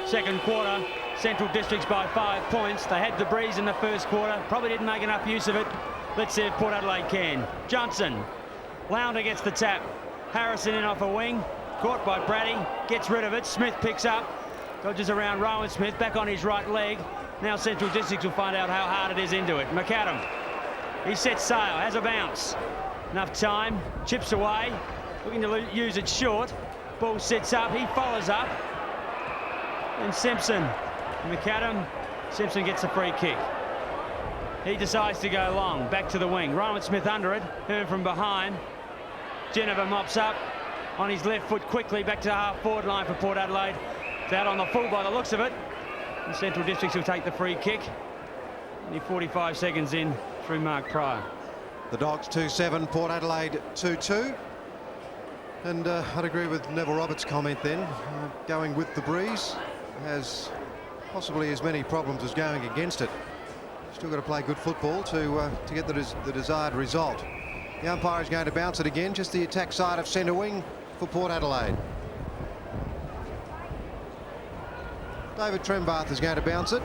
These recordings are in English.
second quarter. Central Districts by 5 points. They had the breeze in the first quarter. Probably didn't make enough use of it. Let's see if Port Adelaide can. Johnson. Lounder gets the tap. Harrison in off a wing. Caught by Brady. Gets rid of it. Smith picks up. Dodges around Rowan Smith. Back on his right leg. Now Central Districts will find out how hard it is into it. McAdam. He sets sail. Has a bounce. Enough time. Chips away. Looking to use it short. Ball sits up. He follows up. And Simpson. McAdam. Simpson gets a free kick. He decides to go long. Back to the wing. Rowan Smith under it. Hearn from behind. Geneva mops up on his left foot quickly. Back to the half-forward line for Port Adelaide. It's out on the full by the looks of it. And Central Districts will take the free kick. Only 45 seconds in through Mark Pryor. The Dogs 2-7, Port Adelaide 2-2. And I'd agree with Neville Roberts' comment then. Going with the breeze has possibly as many problems as going against it. Still got to play good football to get the desired result. The umpire is going to bounce it again, just the attack side of centre wing for Port Adelaide. David Trembath is going to bounce it.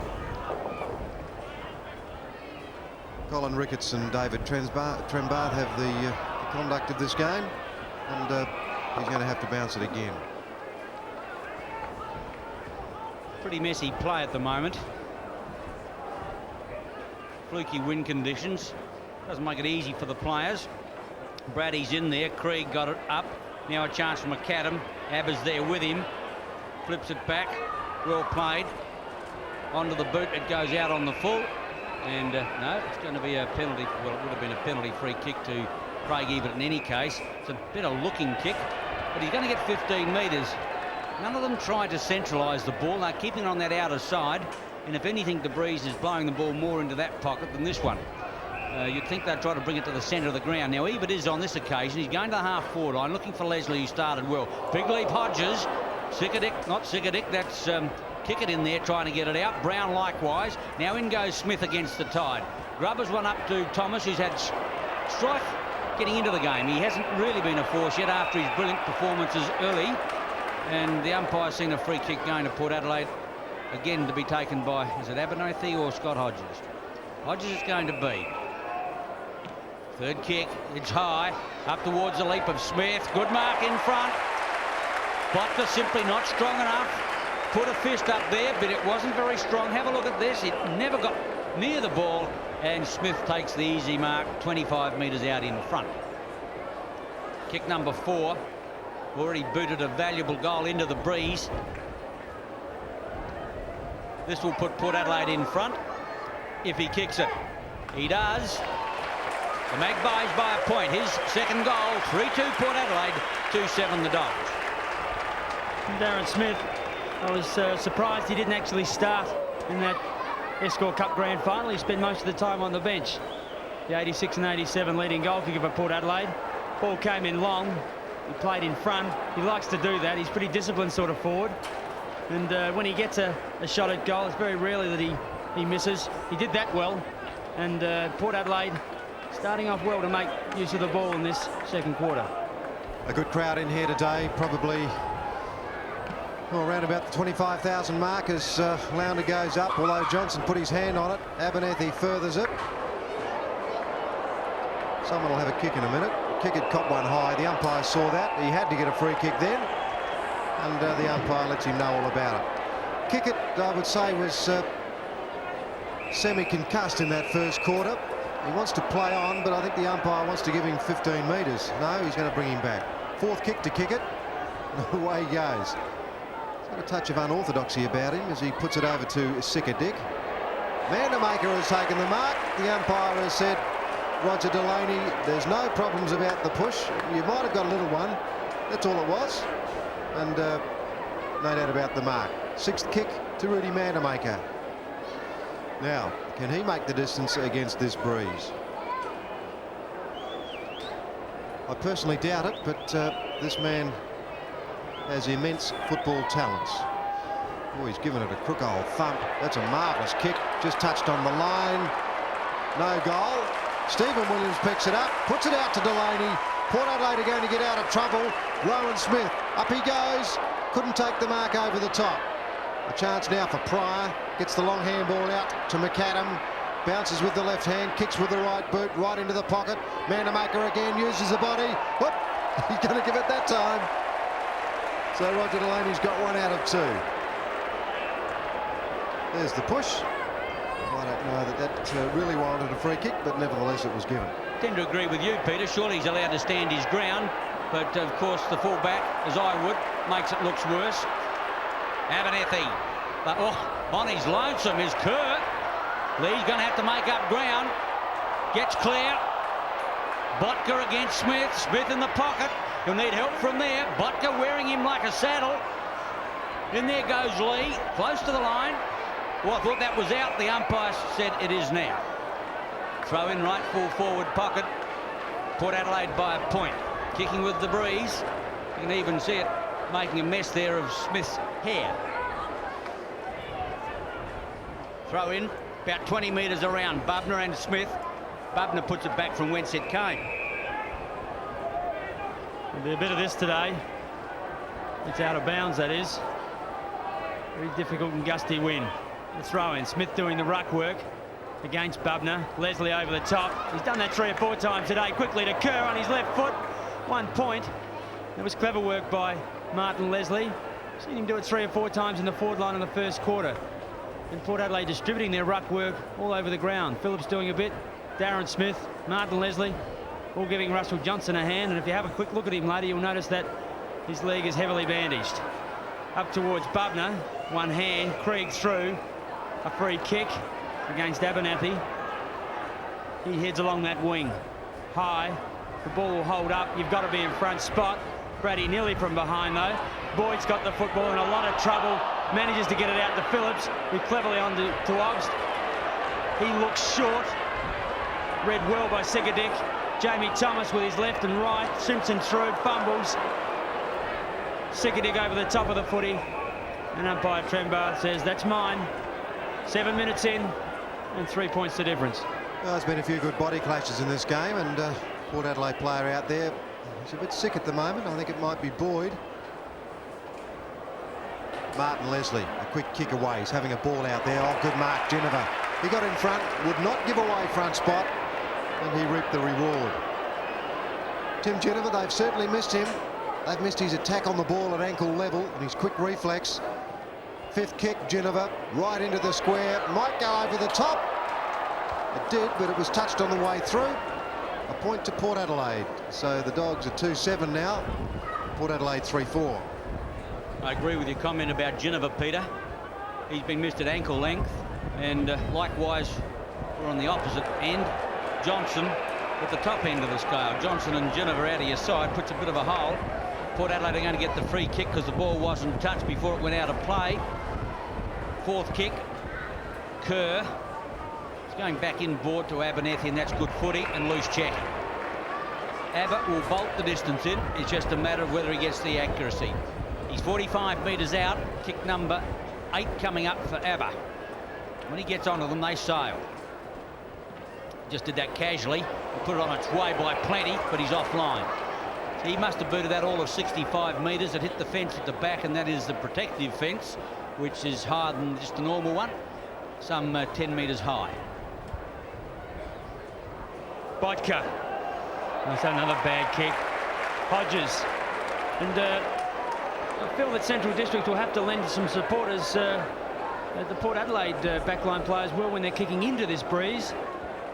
Colin Ricketts and David Trembath have the conduct of this game, and he's going to have to bounce it again. Pretty messy play at the moment. Fluky wind conditions. Doesn't make it easy for the players. Brady's in there. Krieg got it up. Now a chance for McAdam. Abba's there with him. Flips it back. Well played. Onto the boot. It goes out on the full. And no, it's going to be a penalty. Well, it would have been a penalty free kick to Craig Ebert in any case. It's a better looking kick, but he's going to get 15 metres. None of them tried to centralise the ball. They're keeping it on that outer side. And if anything, the breeze is blowing the ball more into that pocket than this one. You'd think they'd try to bring it to the centre of the ground. Now, Ebert is on this occasion. He's going to the half-forward line, looking for Leslie, who started well. Big leap Hodges. Sickadick, not Sickadick. That's Kickett in there trying to get it out. Brown likewise. Now in goes Smith against the tide. Grubbers one up to Thomas, who's had strife getting into the game. He hasn't really been a force yet after his brilliant performances early. And the umpire's seen a free kick going to Port Adelaide. Again to be taken by, is it Abernathy or Scott Hodges? Hodges is going to be. Third kick, it's high, up towards the leap of Smith. Good mark in front. Botter simply not strong enough. Put a fist up there, but it wasn't very strong. Have a look at this. It never got near the ball, and Smith takes the easy mark 25 metres out in front. Kick number 4. Already booted a valuable goal into the breeze. This will put Port Adelaide in front if he kicks it. He does. The Magpies by a point. His second goal, 3-2 Port Adelaide, 2-7 the Dogs. Darren Smith, I was surprised he didn't actually start in that Escort Cup Grand Final. He spent most of the time on the bench. The 86 and 87 leading goal kicker for Port Adelaide. Ball came in long. He played in front. He likes to do that. He's pretty disciplined sort of forward. And when he gets a shot at goal, it's very rarely that he misses. He did that well. And Port Adelaide starting off well to make use of the ball in this second quarter. A good crowd in here today, probably around about the 25,000 mark as Lounder goes up, although Johnson put his hand on it. Abernathy furthers it. Someone will have a kick in a minute. Kick had caught one high. The umpire saw that. He had to get a free kick then. And the umpire lets him know all about it. Kickett, I would say, was semi-concussed in that first quarter. He wants to play on, but I think the umpire wants to give him 15 metres. No, he's going to bring him back. Fourth kick to Kickett. Away he goes. He's got a touch of unorthodoxy about him as he puts it over to Sickadick. Vandermaker has taken the mark. The umpire has said, Roger Delaney, there's no problems about the push. You might have got a little one. That's all it was. And no doubt about the mark. Sixth kick to Rudy Vandermaker. Now, can he make the distance against this breeze? I personally doubt it, but this man has immense football talents. Oh, he's given it a crook old thump. That's a marvellous kick. Just touched on the line. No goal. Stephen Williams picks it up, puts it out to Delaney. Port Adelaide are going to get out of trouble. Rowan Smith, up he goes. Couldn't take the mark over the top. A chance now for Pryor. Gets the long handball out to McAdam. Bounces with the left hand, kicks with the right boot, right into the pocket. Manamaker again uses the body. Whoop! He's going to give it that time. So Roger Delaney's got 1 out of 2. There's the push. I don't know that really warranted a free kick, but nevertheless it was given. I tend to agree with you, Peter. Surely he's allowed to stand his ground, but of course the fullback, as I would, makes it look worse. Abernethy, but on his lonesome is Kerr. Lee's going to have to make up ground. Gets clear. Botka against Smith. Smith in the pocket. He'll need help from there. Botka wearing him like a saddle. In there goes Lee, close to the line. Well, I thought that was out. The umpire said it is now. Throw in right full forward pocket. Port Adelaide by a point. Kicking with the breeze. You can even see it making a mess there of Smith's hair. Throw in about 20 metres around Bubner and Smith. Bubner puts it back from whence it came. There'll be a bit of this today. It's out of bounds, that is. Very difficult and gusty win. The throw in. Smith doing the ruck work against Bubner. Leslie over the top. He's done that 3 or 4 times today. Quickly to Kerr on his left foot. 1 point. It was clever work by Martin Leslie. Seen him do it 3 or 4 times in the forward line in the first quarter. And Port Adelaide distributing their ruck work all over the ground. Phillips doing a bit. Darren Smith, Martin Leslie, all giving Russell Johnson a hand. And if you have a quick look at him later, you'll notice that his leg is heavily bandaged. Up towards Bubner. 1 hand. Krieg through. A free kick against Abernethy. He heads along that wing. High. The ball will hold up. You've got to be in front spot. Brady nearly from behind though. Boyd's got the football in a lot of trouble. Manages to get it out to Phillips, who cleverly on to Obst. He looks short. Read well by Sigurdic. Jamie Thomas with his left and right. Simpson through, fumbles. Sigurdic over the top of the footy. And umpire Trembath says, that's mine. 7 minutes in and 3 points the difference. Well, there's been a few good body clashes in this game, and Port Adelaide player out there, he's a bit sick at the moment. I think it might be Boyd. Martin Leslie, a quick kick away. He's having a ball out there. Oh, good mark, Geneva. He got in front, would not give away front spot, and he reaped the reward. Tim Geneva, they've certainly missed him. They've missed his attack on the ball at ankle level and his quick reflex. 5th kick, Geneva, right into the square. Might go over the top. It did, but it was touched on the way through. A point to Port Adelaide. So the Dogs are 2-7 now. Port Adelaide 3-4. I agree with your comment about Geneva, Peter. He's been missed at ankle length, and likewise we're on the opposite end. Johnson at the top end of the scale. Johnson and Geneva out of your side puts a bit of a hole. Port Adelaide are going to get the free kick because the ball wasn't touched before it went out of play. 4th kick, Kerr. It's going back inboard to Abernethy, and that's good footy and loose check. Abbott will bolt the distance in. It's just a matter of whether he gets the accuracy. He's 45 metres out. Kick number 8 coming up for Abba. When he gets onto them, they sail. Just did that casually. He put it on its way by plenty, but he's offline. So he must have booted that all of 65 metres. It hit the fence at the back, and that is the protective fence, which is higher than just a normal one, some 10 metres high. Botka. That's another bad kick. Hodges. And I feel that Central District will have to lend some supporters. The Port Adelaide backline players will when they're kicking into this breeze,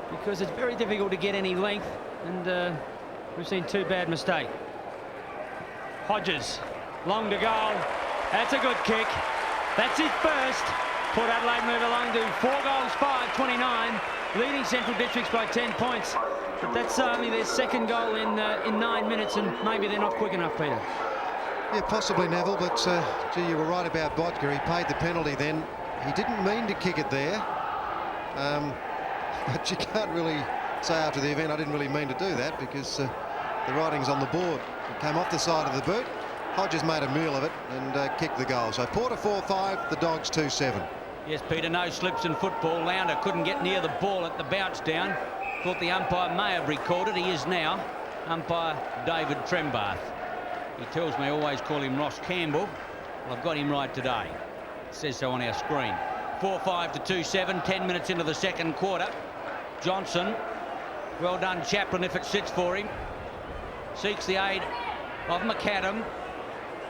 because it's very difficult to get any length, and we've seen 2 bad mistakes. Hodges, long to goal. That's a good kick. That's his first. Port Adelaide move along to 4 goals, 5-29, leading Central Districts by 10 points. But that's only their 2nd goal in 9 minutes, and maybe they're not quick enough, Peter. Yeah, possibly, Neville, but gee, you were right about Botka. He paid the penalty then. He didn't mean to kick it there. But you can't really say after the event, I didn't really mean to do that, because the writing's on the board. It came off the side of the boot. Hodges made a meal of it and kicked the goal. So Port 4-5, the Dogs 2-7. Yes, Peter, no slips in football. Lounder couldn't get near the ball at the bounce down. Thought the umpire may have recalled it. He is now umpire David Trembath. He tells me I always call him Ross Campbell. Well, I've got him right today. It says so on our screen. 4-5 to 2-7. 10 minutes into the second quarter. Johnson, well done Chaplin if it sits for him. Seeks the aid of McAdam.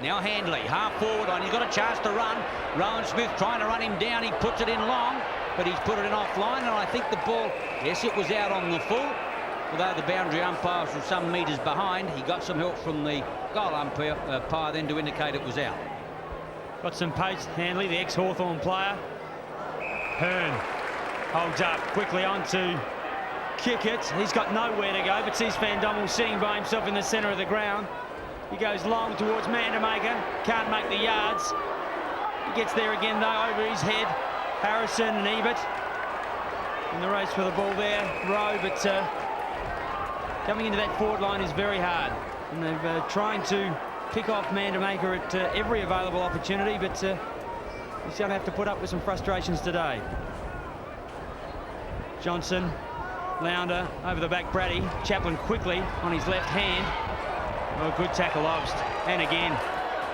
Now Handley, half forward line. He's got a chance to run. Rowan Smith trying to run him down. He puts it in long, but he's put it in offline, and I think the ball, yes, it was out on the full. Although the boundary umpire was some metres behind, he got some help from the goal umpire then to indicate it was out. Got some pace, Handley, the ex-Hawthorn player. Hearn holds up quickly on to kick it. He's got nowhere to go, but sees Van Dommel sitting by himself in the centre of the ground. He goes long towards Mandamaker, can't make the yards. He gets there again though, over his head. Harrison and Ebert in the race for the ball there. Rowe, but coming into that forward line is very hard. And they're trying to pick off Mandamaker at every available opportunity, but he's going to have to put up with some frustrations today. Johnson, Lounder, over the back Brady. Chaplin quickly on his left hand. Oh, good tackle, Obst. And again,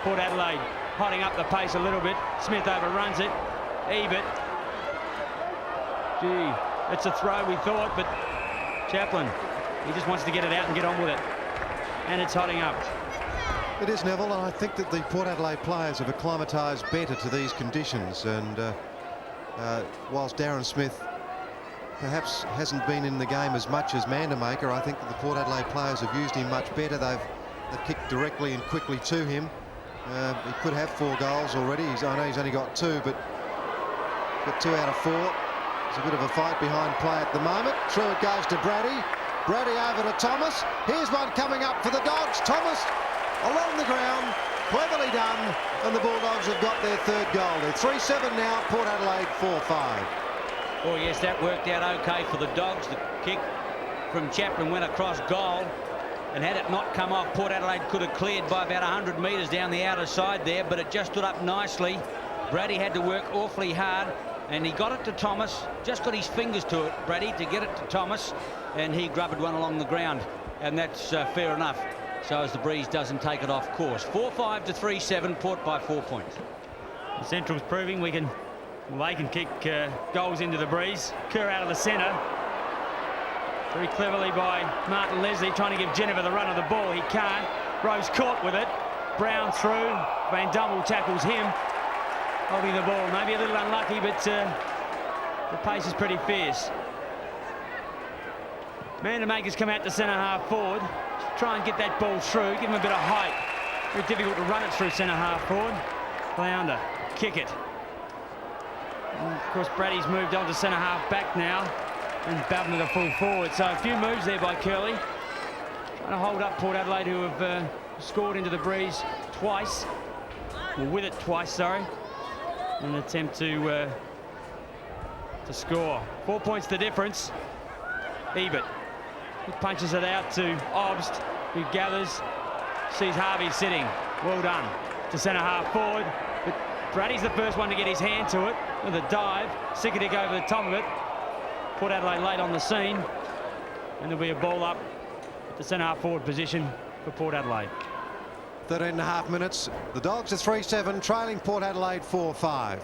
Port Adelaide hotting up the pace a little bit. Smith overruns it. Ebert. Gee, it's a throw, we thought, but Chaplin, he just wants to get it out and get on with it. And it's hotting up. It is, Neville, and I think that the Port Adelaide players have acclimatised better to these conditions. And whilst Darren Smith perhaps hasn't been in the game as much as Mandamaker, I think that the Port Adelaide players have used him much better. They've kicked directly and quickly to him. He could have 4 goals already. I know he's only got 2, but got 2 out of 4. There's a bit of a fight behind play at the moment. Through it goes to Brady. Brady over to Thomas. Here's one coming up for the Dogs. Thomas along the ground, cleverly done, and the Bulldogs have got their 3rd goal. They're 3-7 now, Port Adelaide 4-5. Oh yes, that worked out okay for the Dogs. The kick from Chaplin went across goal, and had it not come off, Port Adelaide could have cleared by about 100 metres down the outer side there, but it just stood up nicely. Brady had to work awfully hard, and he got it to Thomas, just got his fingers to it, Brady, to get it to Thomas, and he grubbered one along the ground, and that's fair enough, so as the breeze doesn't take it off course. 4-5 to 3-7, Port by 4 points. The Central's proving they can kick goals into the breeze. Kerr out of the centre. Very cleverly by Martin Leslie, trying to give Jennifer the run of the ball. He can't. Rose caught with it. Brown through. Van Dommel tackles him, holding the ball. Maybe a little unlucky, but the pace is pretty fierce. Mandamaker's come out to centre half forward. Try and get that ball through. Give him a bit of height. Very difficult to run it through centre half forward. Flounder, kick it. And of course, Brady's moved on to centre half back now, and Bavner to full forward. So a few moves there by Curley, trying to hold up Port Adelaide, who have scored into the breeze twice, or with it twice, sorry, in an attempt to score. 4 points the difference. Ebert, he punches it out to Obst, who gathers, sees Harvey sitting. Well done to centre half forward, but Brady's the first one to get his hand to it with a dive. Sikadik over the top of it. Port Adelaide late on the scene, and there'll be a ball up at the centre half forward position for Port Adelaide. 13.5 minutes. The Dogs are 3-7, trailing Port Adelaide 4-5.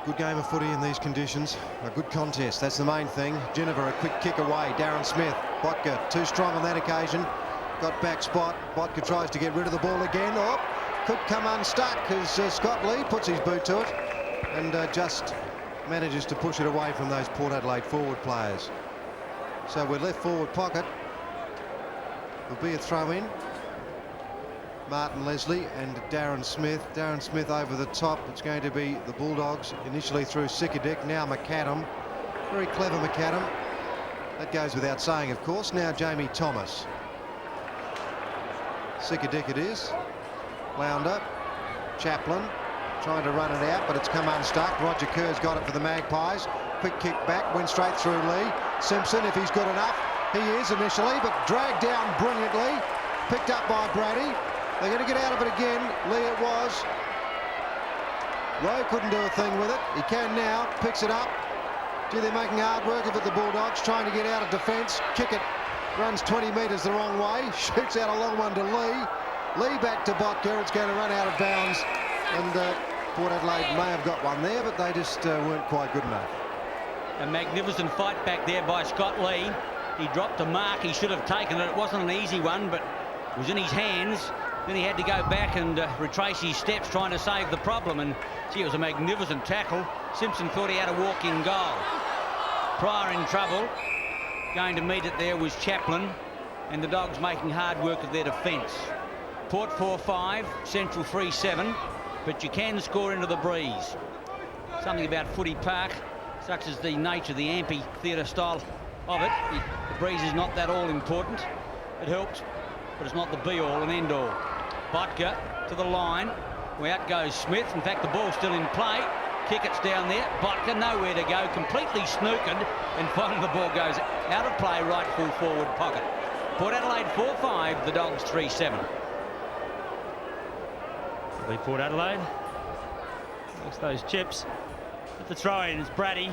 Good game of footy in these conditions. A good contest, that's the main thing. Jennifer a quick kick away. Darren Smith. Botka too strong on that occasion. Got back spot. Botka tries to get rid of the ball again. Oh, could come unstuck as Scott Lee puts his boot to it and just manages to push it away from those Port Adelaide forward players. So we're left forward pocket. There'll be a throw in. Martin Leslie and Darren Smith. Darren Smith over the top. It's going to be the Bulldogs initially through Sikadik, now McAdam. Very clever McAdam. That goes without saying, of course. Now Jamie Thomas. Sikadik it is. Lounder. Chaplin trying to run it out, but it's come unstuck. Roger Kerr's got it for the Magpies. Quick kick back, went straight through Lee. Simpson, if he's good enough, he is initially, but dragged down brilliantly. Picked up by Brady. They're going to get out of it again. Lee it was. Rowe couldn't do a thing with it. He can now. Picks it up. Gee, they're making hard work of it, the Bulldogs, trying to get out of defence. Kick it. Runs 20 metres the wrong way. Shoots out a long one to Lee. Lee back to Botka. It's going to run out of bounds. And Port Adelaide may have got one there, but they just weren't quite good enough. A magnificent fight back there by Scott Lee. He dropped a mark. He should have taken it. It wasn't an easy one, but it was in his hands. Then he had to go back and retrace his steps trying to save the problem. And gee, it was a magnificent tackle. Simpson thought he had a walk-in goal. Pryor in trouble. Going to meet it there was Chaplin. And the Dogs making hard work of their defence. Port 4-5, Central 3-7. But you can score into the breeze. Something about footy park, such as the nature of the amphitheatre style of it. The breeze is not that all important. It helps, but it's not the be-all and end-all. Botka to the line. Well, out goes Smith. In fact, the ball's still in play. Kickett's down there. Botka nowhere to go. Completely snookered. And finally the ball goes out of play, right full forward pocket. Port Adelaide 4-5, the Dogs 3-7. Port Adelaide. Looks those chips. At the throw-in is Brady.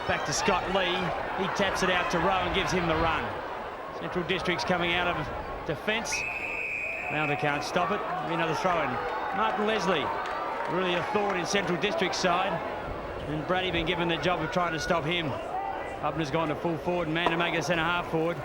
Back to Scott Lee. He taps it out to Rowe and gives him the run. Central District's coming out of defence. Launder can't stop it. Another throw-in. Martin Leslie, really a thorn in Central District's side. And Brady been given the job of trying to stop him. Hubner's gone to full forward and Manamaker centre half forward.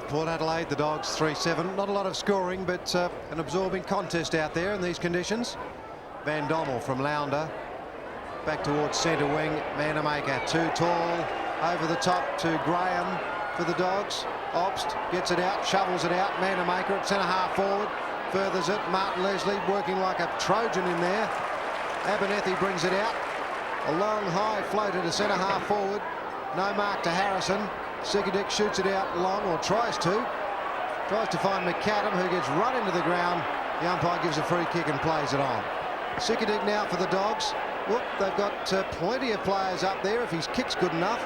Port Adelaide, the Dogs 3-7. Not a lot of scoring, but an absorbing contest out there in these conditions. Van Dommel from Launder. Back towards centre wing. Manamaker too tall. Over the top to Graham for the Dogs. Obst gets it out, shovels it out. Manamaker at centre half forward. Furthers it. Martin Leslie working like a Trojan in there. Abernethy brings it out. A long high floater to centre half forward. No mark to Harrison. Sikadic shoots it out long, or tries to find McAdam, who gets run into the ground. The umpire gives a free kick and plays it on. Sikadic now for the Dogs. Look, they've got plenty of players up there. If his kick's good enough,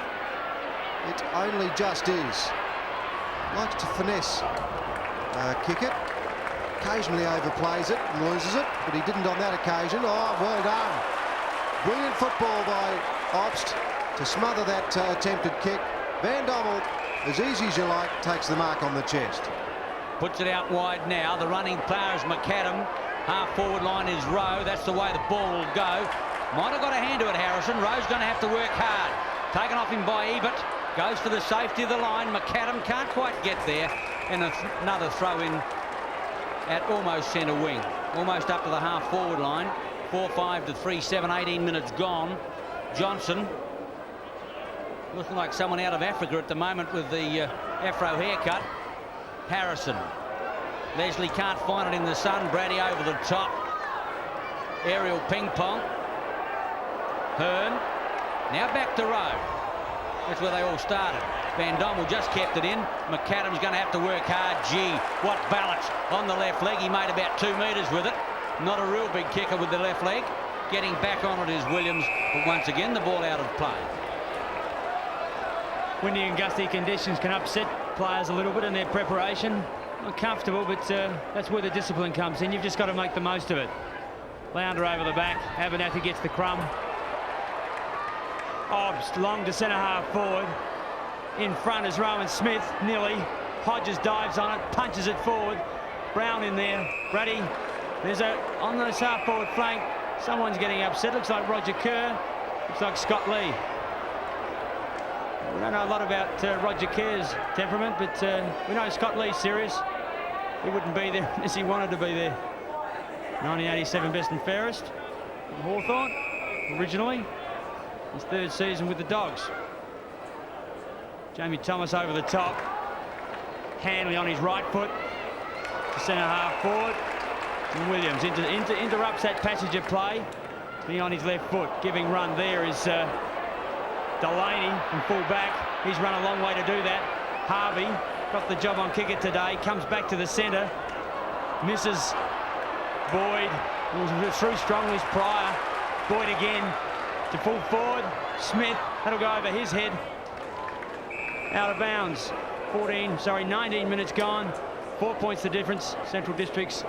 it only just is. Likes to finesse Kickett. Occasionally overplays it and loses it, but he didn't on that occasion. Oh, well done. Brilliant football by Obst to smother that attempted kick. Van Dommel, as easy as you like, takes the mark on the chest. Puts it out wide now. The running player is McAdam. Half forward line is Rowe. That's the way the ball will go. Might have got a hand to it, Harrison. Rowe's going to have to work hard. Taken off him by Ebert. Goes for the safety of the line. McAdam can't quite get there. And another throw in at almost centre wing. Almost up to the half forward line. 4-5 to 3-7. 18 minutes gone. Johnson. Looking like someone out of Africa at the moment with the afro haircut. Harrison. Leslie can't find it in the sun. Brady over the top. Aerial ping pong. Hearn. Now back to Rowe. That's where they all started. Van Dommel just kept it in. McAdam's going to have to work hard. Gee, what balance on the left leg. He made about 2 metres with it. Not a real big kicker with the left leg. Getting back on it is Williams. But once again, the ball out of play. Windy and gusty conditions can upset players a little bit in their preparation. Not comfortable, but that's where the discipline comes in. You've just got to make the most of it. Launder over the back. Abernathy gets the crumb. Obst long to centre half forward. In front is Rowan Smith, nearly. Hodges dives on it, punches it forward. Brown in there. Brady. There's on this half forward flank. Someone's getting upset. Looks like Roger Kerr. Looks like Scott Lee. We don't know a lot about Roger Kerr's temperament, but we know Scott Lee's serious. He wouldn't be there unless he wanted to be there. 1987 best and fairest. Hawthorn, originally. His third season with the Dogs. Jamie Thomas over the top. Hanley on his right foot. To centre half forward. And Williams interrupts that passage of play. Being on his left foot. Giving run there is Delaney from full back. He's run a long way to do that. Harvey got the job on kicker today. Comes back to the centre. Misses Boyd. Was through strongly as Pryor. Boyd again to full forward. Smith. That'll go over his head. Out of bounds. 19 minutes gone. 4 points the difference. Central Districts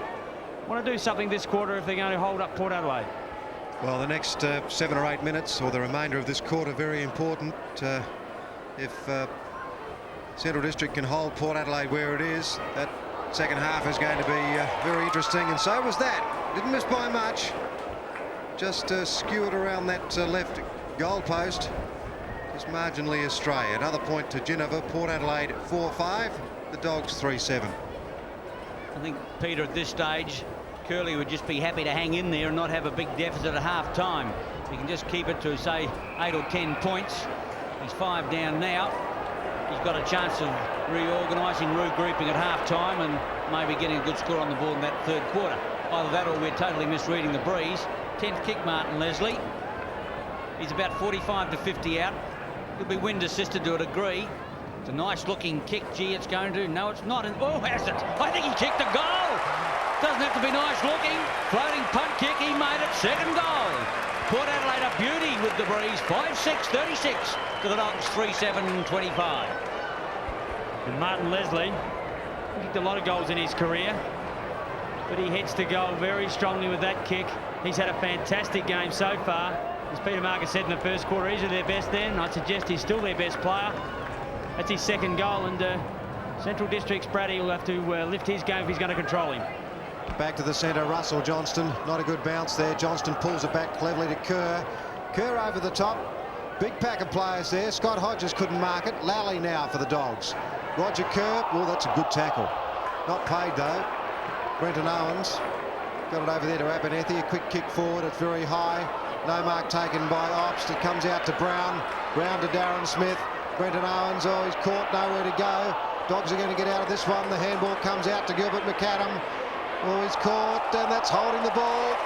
want to do something this quarter if they're going to hold up Port Adelaide. Well, the next 7 or 8 minutes, or the remainder of this quarter, very important. If Central District can hold Port Adelaide where it is, that second half is going to be very interesting, and so was that. Didn't miss by much, just skewered around that left goal post, just marginally astray. Another point to Geneva. Port Adelaide 4-5, the Dogs 3-7. I think, Peter, at this stage, Curley would just be happy to hang in there and not have a big deficit at half time. He can just keep it to, say, 8 or 10 points. He's 5 down now. He's got a chance of reorganising, regrouping at half time and maybe getting a good score on the board in that third quarter. Either that or we're totally misreading the breeze. 10th kick, Martin Leslie. He's about 45 to 50 out. He'll be wind assisted to a degree. It's a nice looking kick. Gee, it's going to. No, it's not. And oh, has it? I think he kicked a goal. Doesn't have to be nice looking. Floating punt kick. He made it. Second goal. Port Adelaide a beauty with the breeze. 5-6, 36 to the Dogs. 3-7, 25. And Martin Leslie kicked a lot of goals in his career, but he heads to goal very strongly with that kick. He's had a fantastic game so far. As Peter Marcus said in the first quarter, he's their best there, and I suggest he's still their best player. That's his second goal, and Central District's Brady will have to lift his game if he's going to control him. Back to the centre, Russell Johnston. Not a good bounce there. Johnston pulls it back cleverly to Kerr. Kerr over the top. Big pack of players there. Scott Hodges couldn't mark it. Lally now for the Dogs. Roger Kerr. Well, that's a good tackle. Not paid, though. Brenton Owens got it over there to Abernethy. A quick kick forward. It's very high. No mark taken by Ops. It comes out to Brown. Brown to Darren Smith. Brenton Owens. Oh, he's caught. Nowhere to go. Dogs are going to get out of this one. The handball comes out to Gilbert McAdam. Oh, he's caught, and that's holding the ball.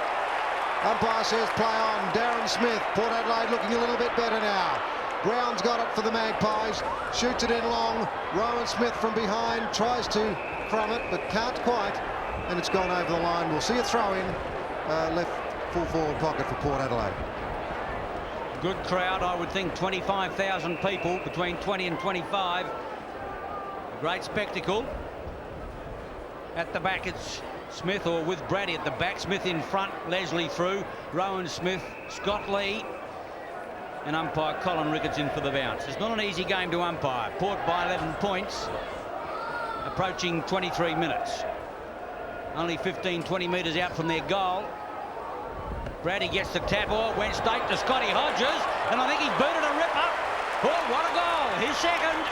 Umpire says play on. Darren Smith. Port Adelaide looking a little bit better now. Brown's got it for the Magpies. Shoots it in long. Rowan Smith from behind tries to from it, but can't quite. And it's gone over the line. We'll see a throw in. Left full forward pocket for Port Adelaide. Good crowd, I would think 25,000 people, between 20 and 25. A great spectacle. At the back, it's Smith, or with Brady at the back. Smith in front, Leslie through, Rowan Smith, Scott Lee, and umpire Colin Ricketts in for the bounce. It's not an easy game to umpire. Port by 11 points, approaching 23 minutes. Only 15-20 metres out from their goal. Brady gets the tap. Oh, it went straight to Scotty Hodges, and I think he's booted a rip up. Oh, what a goal! His second.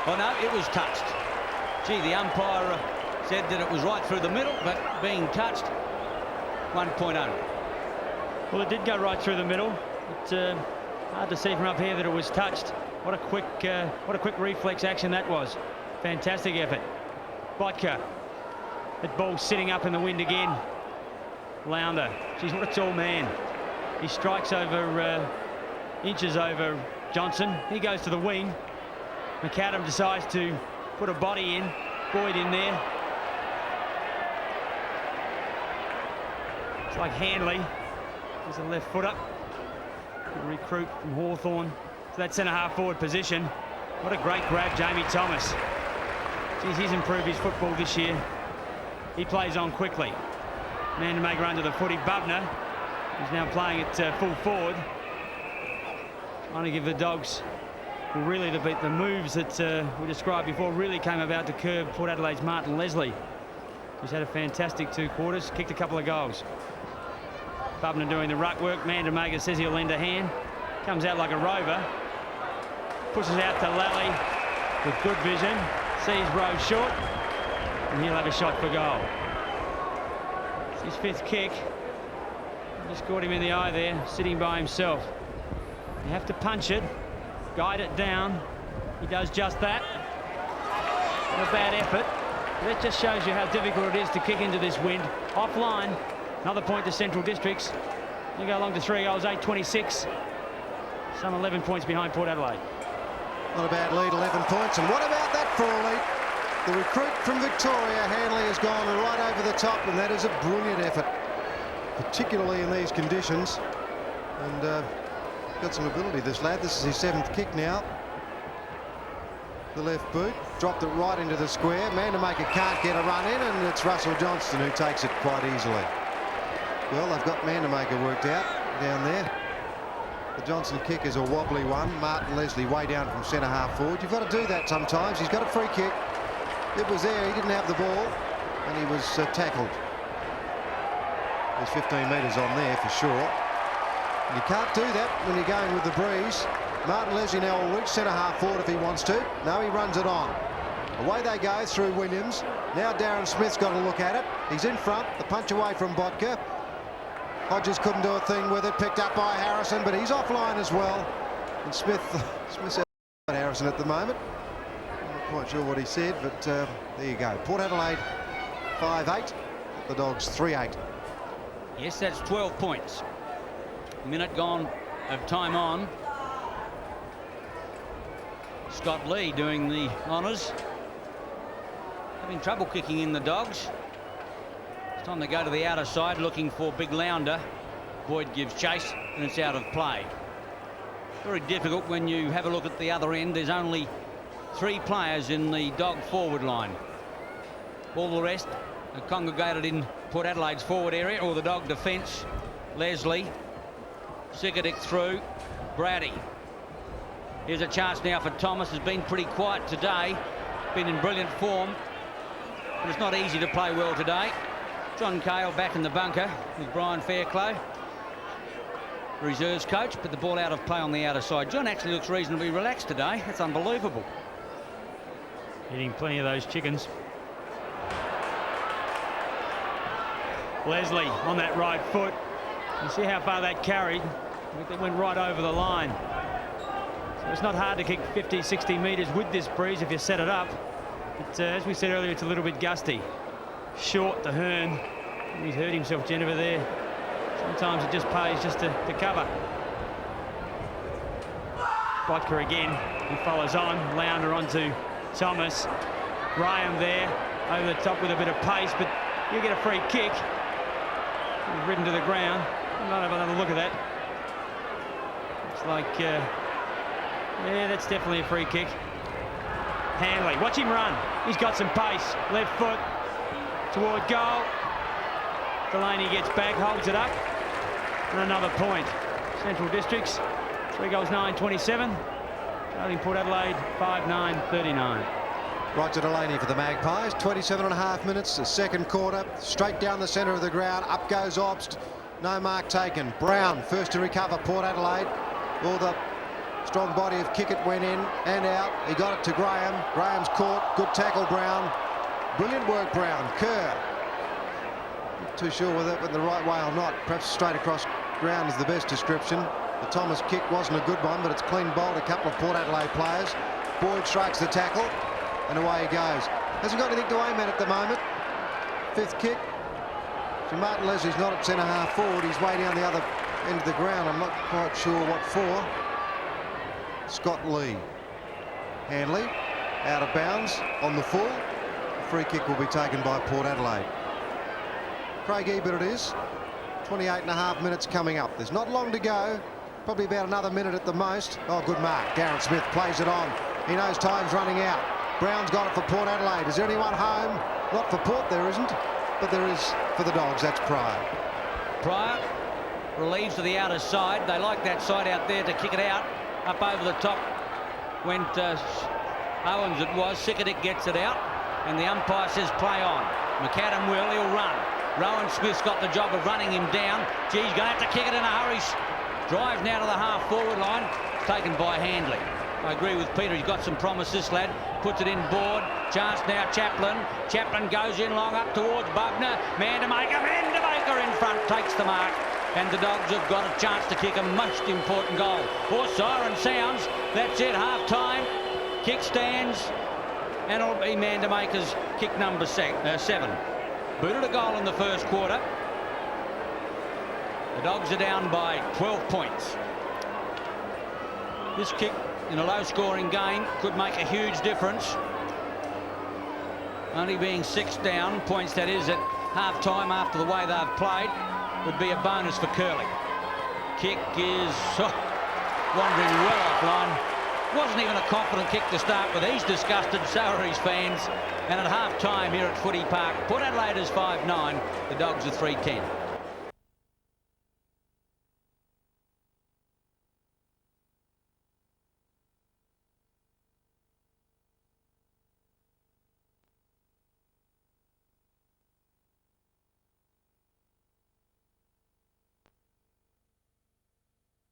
Oh no, it was touched. Gee, the umpire said that it was right through the middle, but being touched, 1 point only. Well, it did go right through the middle. It's hard to see from up here that it was touched. What a quick reflex action that was. Fantastic effort. Botka. That ball sitting up in the wind again. Lounder. Geez, what a tall man. He strikes over inches over Johnson. He goes to the wing. McAdam decides to put a body in. Boyd in there. It's like Handley. He's a left footer. A recruit from Hawthorn to that centre-half forward position. What a great grab, Jamie Thomas. Geez, he's improved his football this year. He plays on quickly. Man to make a run to the footy. Bubner, who's now playing at full forward. Trying to give the Dogs, well, really the moves that we described before really came about to curb Port Adelaide's Martin Leslie, who's had a fantastic 2 quarters, kicked a couple of goals. Bubner doing the ruck work. Mandamaga says he'll lend a hand. Comes out like a rover. Pushes out to Lally with good vision. Sees Rowe short. And he'll have a shot for goal. It's his 5th kick. Just caught him in the eye there, sitting by himself. You have to punch it, guide it down. He does just that. Not a bad effort. That just shows you how difficult it is to kick into this wind. Offline. Another point to Central Districts. They go along to 3 goals, 8-26. Some 11 points behind Port Adelaide. Not a bad lead, 11 points. And what about that for a lead? The recruit from Victoria, Hanley, has gone right over the top, and that is a brilliant effort, particularly in these conditions. And got some ability, this lad. This is his 7th kick now. the left boot, dropped it right into the square. Mandamaker can't get a run in, and it's Russell Johnston who takes it quite easily. Well, they've got Mandamaker worked out down there. The Johnson kick is a wobbly one. Martin Leslie way down from centre half forward. You've got to do that sometimes. He's got a free kick. It was there. He didn't have the ball, and he was tackled. There's 15 metres on there for sure. And you can't do that when you're going with the breeze. Martin Leslie now will reach centre half forward if he wants to. No, he runs it on. Away they go through Williams. Now Darren Smith's got a look at it. He's in front. The punch away from Botka. Hodges couldn't do a thing with it. Picked up by Harrison, but he's offline as well. And Smith's out Harrison at the moment. I'm not quite sure what he said, but there you go. Port Adelaide 5-8. The Dogs 3-8. Yes, that's 12 points. Minute gone of time on. Scott Lee doing the honours. Having trouble kicking in the Dogs. It's time to go to the outer side looking for Big Lounder. Boyd gives chase and it's out of play. Very difficult when you have a look at the other end. There's only 3 players in the Dog forward line. All the rest are congregated in Port Adelaide's forward area or the Dog defence. Leslie, Sikatic through, Brady. Here's a chance now for Thomas. Has been pretty quiet today. Been in brilliant form. But it's not easy to play well today. John Cale back in the bunker with Brian Fairclough, reserves coach, but the ball out of play on the outer side. John actually looks reasonably relaxed today. That's unbelievable. Hitting plenty of those chickens. Leslie on that right foot. You see how far that carried. It went right over the line. So it's not hard to kick 50, 60 metres with this breeze if you set it up. But as we said earlier, it's a little bit gusty. Short to Hearn. He's hurt himself, Jennifer, there. Sometimes it just pays just to cover. Botka again. He follows on. Lounder onto Thomas. Graham there over the top with a bit of pace, but you get a free kick. He's ridden to the ground. I might have another look at that. Looks like, yeah, that's definitely a free kick. Hanley, watch him run. He's got some pace. Left foot toward goal. Delaney gets back, holds it up. And another point. Central Districts, 3 goals, 9-27. Trailing Port Adelaide, 5-9-39. Roger Delaney for the Magpies. 27.5 minutes, the second quarter. Straight down the centre of the ground. Up goes Obst. No mark taken. Brown first to recover Port Adelaide. All the strong body of Kickett went in and out. He got it to Graham. Graham's caught. Good tackle, Brown. Brilliant work, Brown. Kerr. Not too sure whether that went the right way or not. Perhaps straight across ground is the best description. The Thomas kick wasn't a good one, but it's clean bowled a couple of Port Adelaide players. Boyd strikes the tackle, and away he goes. Hasn't got anything to aim at the moment. 5th kick. So Martin Leslie's not at centre half forward. He's way down the other end of the ground. I'm not quite sure what for. Scott Lee. Hanley out of bounds on the full. The free kick will be taken by Port Adelaide. Craig Ebert it is. 28.5 minutes coming up. There's not long to go. Probably about another minute at the most. Oh, good mark. Darren Smith plays it on. He knows time's running out. Brown's got it for Port Adelaide. Is there anyone home? Not for Port, there isn't. But there is for the Dogs. That's Pryor. Pryor relieves to the outer side. They like that side out there to kick it out. Up over the top went Owens it was. Sikatic gets it out. And the umpire says play on. McAdam will. He'll run. Rowan Smith's got the job of running him down. Gee, he's going to have to kick it in a hurry. Drives now to the half-forward line. It's taken by Handley. I agree with Peter. He's got some promise, this lad. Puts it in board. Chance now, Chaplin. Chaplin goes in long up towards Bubner. Mandamaker in front. Takes the mark. And the Dogs have got a chance to kick a most important goal. Four siren sounds. That's it. Half-time. Kick stands. And it'll be Mandamaker's kick number 7. Booted a goal in the first quarter. The Dogs are down by 12 points. This kick in a low-scoring game could make a huge difference. Only being 6 down, points that is, at half-time after the way they've played, would be a bonus for Curley. Kick is wandering well offline. Wasn't even a confident kick to start with. He's disgusted, so are his fans. And at half-time here at Footy Park, Port Adelaide is 5-9. The Dogs are 3-10.